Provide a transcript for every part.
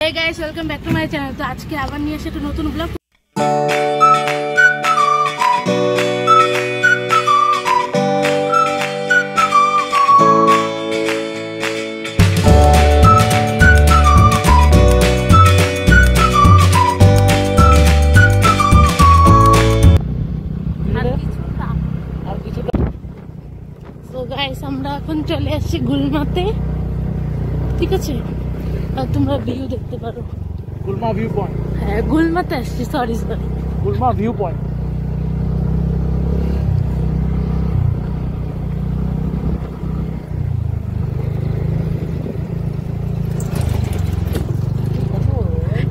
Hey guys, welcome back to my channel. তো আজকে আবার নিয়ে এসে একটা নতুন ব্লগ। So guys, আমরা এখন চলে আসছি গুলমাতে, ঠিক আছে? আর তোমরা ভিউ দেখতে পারো, গুলমা ভিউ পয়েন্ট। হ্যাঁ, গুলমাতে আসছি, সরি গুলমা ভিউ পয়েন্ট।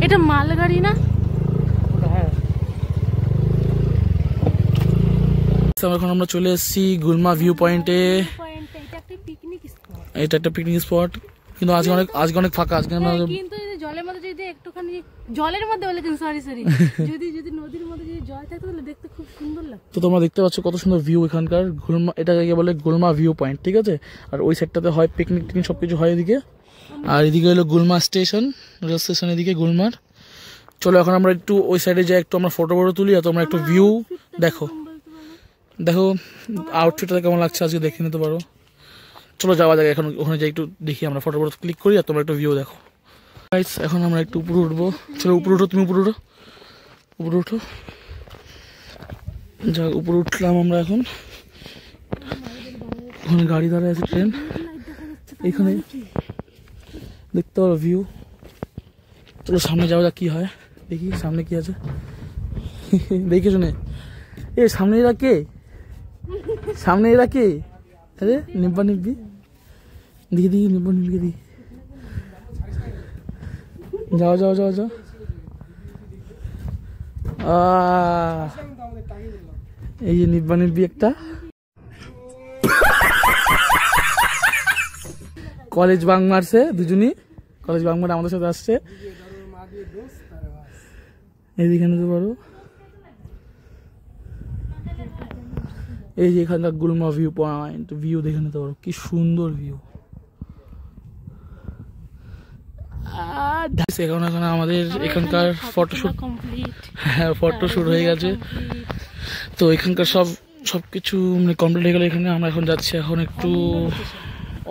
এটা মালগাড়ি না? হ্যাঁ। এখন আমরা চলে এসেছি গুলমা ভিউ পয়েন্টে। এটা একটা পিকনিক স্পট, কিন্তু আজকে অনেক ফাঁকা। আজকে কিন্তু জলের মধ্যে যদি একটুখানি জলের মধ্যে বলে সরি যদি নদীর মধ্যে যদি জল থাকতো তাহলে দেখতে খুব সুন্দর লাগতো। তো তোমরা দেখতে পাচ্ছ কত সুন্দর ভিউ এখানকার। গুলমা, এটাকে বলে গুলমা ভিউ পয়েন্ট, ঠিক আছে? আর ওই সাইডটাতে হয় পিকনিক টিকনিক সবকিছু হয় এদিকে। আর এদিকে হলো গুলমা স্টেশন, রেল স্টেশন এদিকে গুলমার। চলো এখন আমরা একটু ওই সাইডে যাই, একটু আমরা ফটো তুলি। আর তোমরা একটু ভিউ দেখো আউটফিটটা কেমন লাগছে আজকে দেখে নিতে পারো। চলো যাওয়া যাক, এখন ওখানে যাই একটু দেখি, আমরা ফটো ক্লিক করি আর তোমরা একটু ভিউ দেখো। এখন আমরা একটু উপরে উঠবো। চলো উপরে উঠো, তুমি উপরে উঠো। যা উপরে উঠলাম আমরা এখন। ওখানে গাড়ি দাঁড়ায় আছে, ট্রেন। এখানে দেখতে পারো ভিউ। চলো সামনে যাওয়া যাক, কি হয় দেখি সামনে কি আছে। দেখে শুনে সামনে এরা কে? আরে নিব্বা নিব্বি দেখি নিব্বা নিব্বিকে দিই। যাও এই যে নিব্বা নিব্বি একটা কলেজ বাঙ্ক মারছে, দুজনই কলেজ বাঙ্ক মারে আমাদের সাথে আসছে। এইদিকে নিতে পারো। এই যে এখানকার গুলমা ভিউ পয়েন্ট, ভিউ দেখে নিতে পারো, কি সুন্দর ভিউ। এখন আমাদের এখানকার ফটোশুট হয়ে গেছে। তো এখানকার সবকিছু মানে কমপ্লিট হয়ে গেল। এখানে আমরা এখন যাচ্ছি, এখন একটু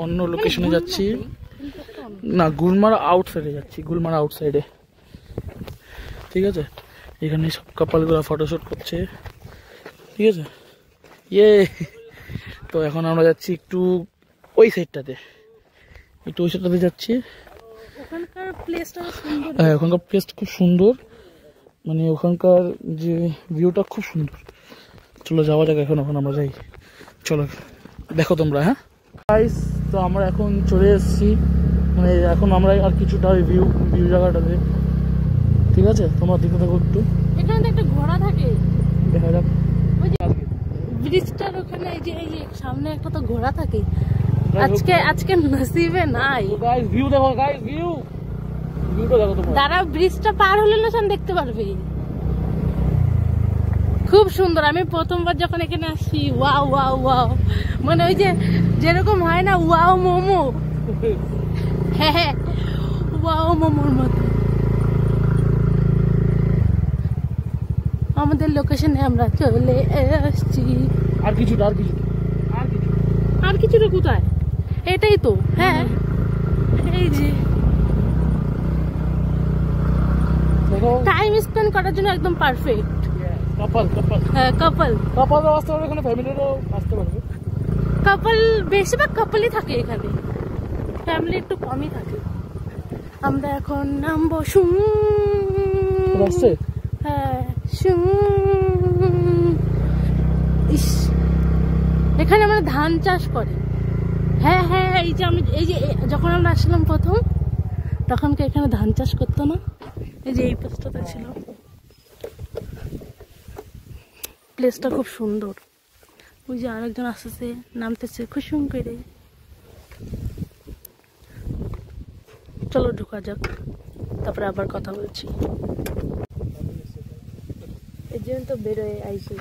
অন্য লোকেশনে যাচ্ছি। না, গুলমার আউটসাইডে, ঠিক আছে? এখানে সব কাপলগুলো ফটোশুট করছে, ঠিক আছে? তো এখন আমরা যাচ্ছি একটু ওই সাইডটাতে, যাচ্ছি। ওখানকার প্লেসটা খুব সুন্দর, মানে ওখানকার যে ভিউটা খুব সুন্দর। চলো যাওয়া যাক এখন আমরা যাই। চলো দেখো তোমরা। হ্যাঁ গাইস, তো আমরা এখন চলে এসেছি, মানে এখন আমরা আর কিছুটা ভিউ জায়গাটাতে, ঠিক আছে? তোমরা দেখতে থাকো একটু। এখানে তো একটা ঘোড়া থাকে, দেখা যাক। ব্রিজটার ওখানে এই যে সামনে একটা তো ঘোড়া থাকে। আজকে নসিবে নাই। গাইস ভিউ দেখো, ভিউটা দেখো তোমরা। দাঁড়া, ব্রিজটা পার হলে না দেখতে পারবে। খুব সুন্দর। আমি প্রথমবার যখন এখানে আসি, ওয়াও, মানে ওই যে যেরকম হয় না ওয়াও মোমো, হ্যাঁ ওয়াও মোমোর মতো। আমাদের লোকেশনে আমরা চলে আসছি। আর কিছুটা কোথায়? এটাই তো। হ্যাঁ, এই যে টাইম স্পেন্ড করার জন্য একদম পারফেক্ট। কাপল বেশিরভাগ কাপলই থাকে এখানে, ফ্যামিলি একটু কমই থাকে। আমরা এখন নামবো। এখানে আমরা ধান চাষ করে। হ্যাঁ, এই যে যখন আমরা আসলাম প্রথম, তখন এখানে ধান চাষ করতো না। এই যে এই পোস্টটা ছিল। প্লেসটা খুব সুন্দর। ওই যে আরেকজন আসতেছে, নামতেছে খুশুম করে। চলো ঢোকা যাক, তারপরে আবার কথা বলছি। এই জন্য তো বেরোয় আইসে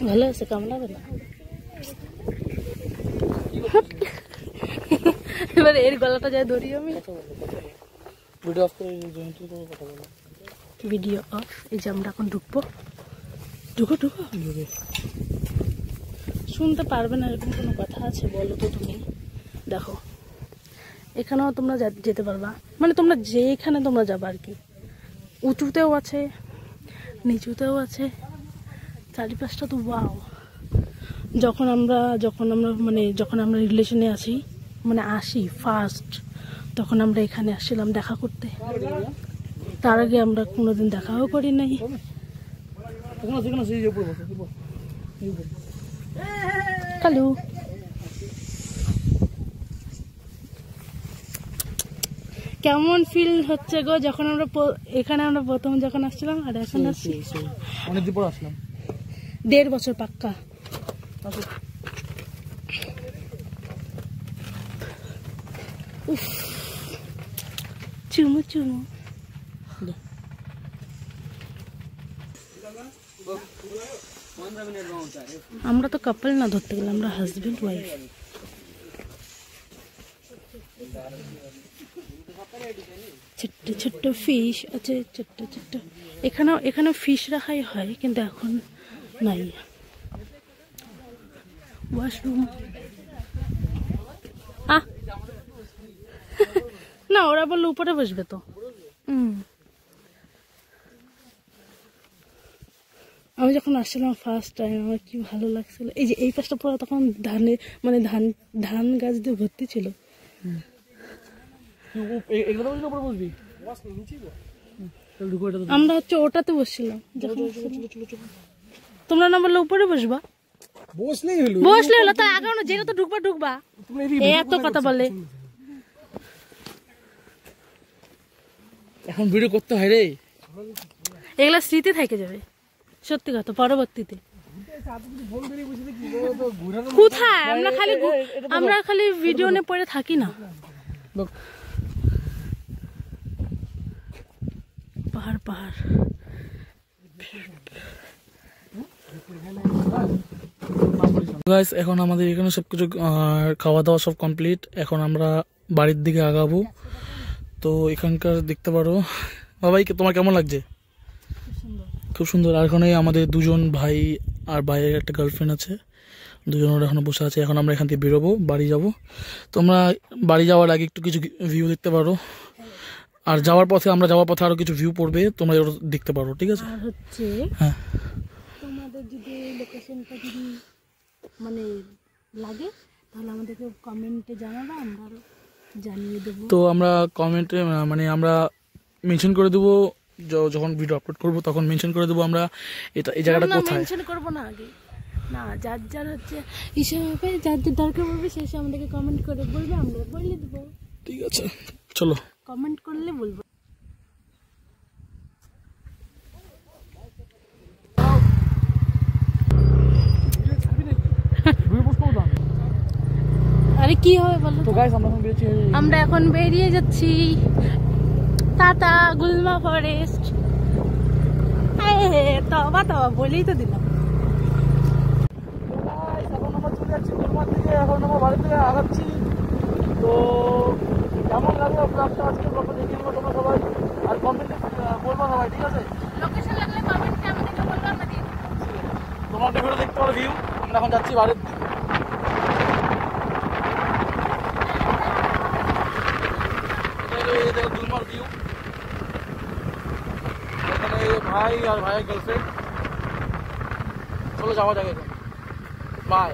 ভালো আছে, কামলা বেলা। এবার এর গলাটা যায় ধরি আমি। ভিডিও অফ করে জয়ন্তী করে কথা বলো। Video of. এই যে আমরা এখন ঢুকবো। ঢুকো ঢুকো। শুনতে পারবে না এরকম কোনো কথা আছে বলো তো তুমি? দেখো এখানেও তোমরা যেতে পারবা, মানে তোমরা যেখানে তোমরা যাবা আর কি। উঁচুতেও আছে, নিচুতেও আছে, চারিপাশটা তো ওয়াও। যখন আমরা রিলেশনে আসি, মানে আসি ফার্স্ট, তখন আমরা এখানে আসছিলাম দেখা করতে। তার আগে আমরা কোনোদিন দেখাও করি নাই। কালু কেমন ফিল হচ্ছে গো যখন আমরা এখানে আমরা প্রথম যখন আসছিলাম আর এখন আসছি? অনেকদিন পর আসলাম, 1.5 বছর পাক্কা। উফ, চুমু চুমু। আমরা তো কাপল না, ধরতে গেলে আমরা হাজবেন্ড ওয়াইফ। ছোট্ট ছোট্ট ফিশ আছে, ছোট্ট ছোট্ট। এখানে ফিশ রাখাই হয়, কিন্তু এখন নাই। ওয়াশরুম না, ওরা বললো উপরে বসবে তো। আমি যখন আসছিলাম ফার্স্ট টাইম, আমার কি ভালো লাগছিল। এই যে এই পাশটা পুরো তখন ধান গাছ দিয়ে ভর্তি ছিল। আমরা হচ্ছে ওটাতে বসছিলাম। তোমরা না বললে উপরে বসবা, বসলে হলো। তার আগে যেটা তো ঢুকবা এত কথা বলে। এখন ভিডিও করতে হয় রে, এগুলা স্মৃতি থেকে যাবে, সত্যি কথা। পরবর্তীতে কোথায় আমরা খালি ভিডিও নিয়ে পড়ে থাকি না। পাহাড় পাহাড়। গাইস এখন আমাদের এখানে সবকিছু খাওয়া দাওয়া সব কমপ্লিট। এখন আমরা বাড়ির দিকে আগাবো। তো এখানকার দেখতে পারো। বাবাই তোমার কেমন লাগছে? খুব সুন্দর। আর এখানে আমাদের দুজন ভাই আর ভাইয়ের একটা গার্লফ্রেন্ড আছে, দুজন ওরা এখনো বসে আছে। এখন আমরা এখান থেকে বেরোবো, বাড়ি যাব। তোমরা বাড়ি যাওয়ার আগে একটু কিছু ভিউ দেখতে পারো, আর যাওয়ার পথে আরো কিছু ভিউ পড়বে, তোমরা ওটা দেখতে পারো, ঠিক আছে? আর হচ্ছে হ্যাঁ, তোমাদের যদি লোকেশনটা যদি মানে লাগে তাহলে আমাদেরকে কমেন্টে জানাবা, আমরা জানিয়ে দেবো। তো আমরা কমেন্টে মানে আমরা মেনশন করে দেবো, যখন ভিডিও আপলোড করবো তখন মেনশন করে দেবো আমরা এই জায়গাটা কোথায়। মেনশন করবো না আগে, না যার হচ্ছে হিসেবে যার দরকার পড়বে সে আমাদেরকে কমেন্ট করে বলবে, আমরা বলে দেবো। ঠিক আছে, চলো। কমেন্ট করলে বলবো। আরে কি হবে বলো তো? আমরা এখন বেরিয়ে যাচ্ছি। Tata Gulma forest. তবা বলেই তো দিলাম। এখন আমরা চলে যাচ্ছি গুলমার দিকে, এখন আমরা বাড়ি থেকে আগাচ্ছি। তো কেমন লাগলো ব্লগটা আজকে, ব্লগটা দেখে নিবো তোমরা সবাই, আর কমেন্টে বলবো সবাই, ঠিক আছে? লোকেশন লাগলে কমেন্টে আমাদেরকে বলবো, আমরা দিয়ে দেবো। তোমরা ভিডিও দেখতে পারো ভিউ। আমরা এখন যাচ্ছি বাড়ির দিকে। গুলমার ভিউ, এখানে ভাই আর ভাইয়ের গার্লফ্রেন্ড। চলো যাওয়া যাবে, বাই।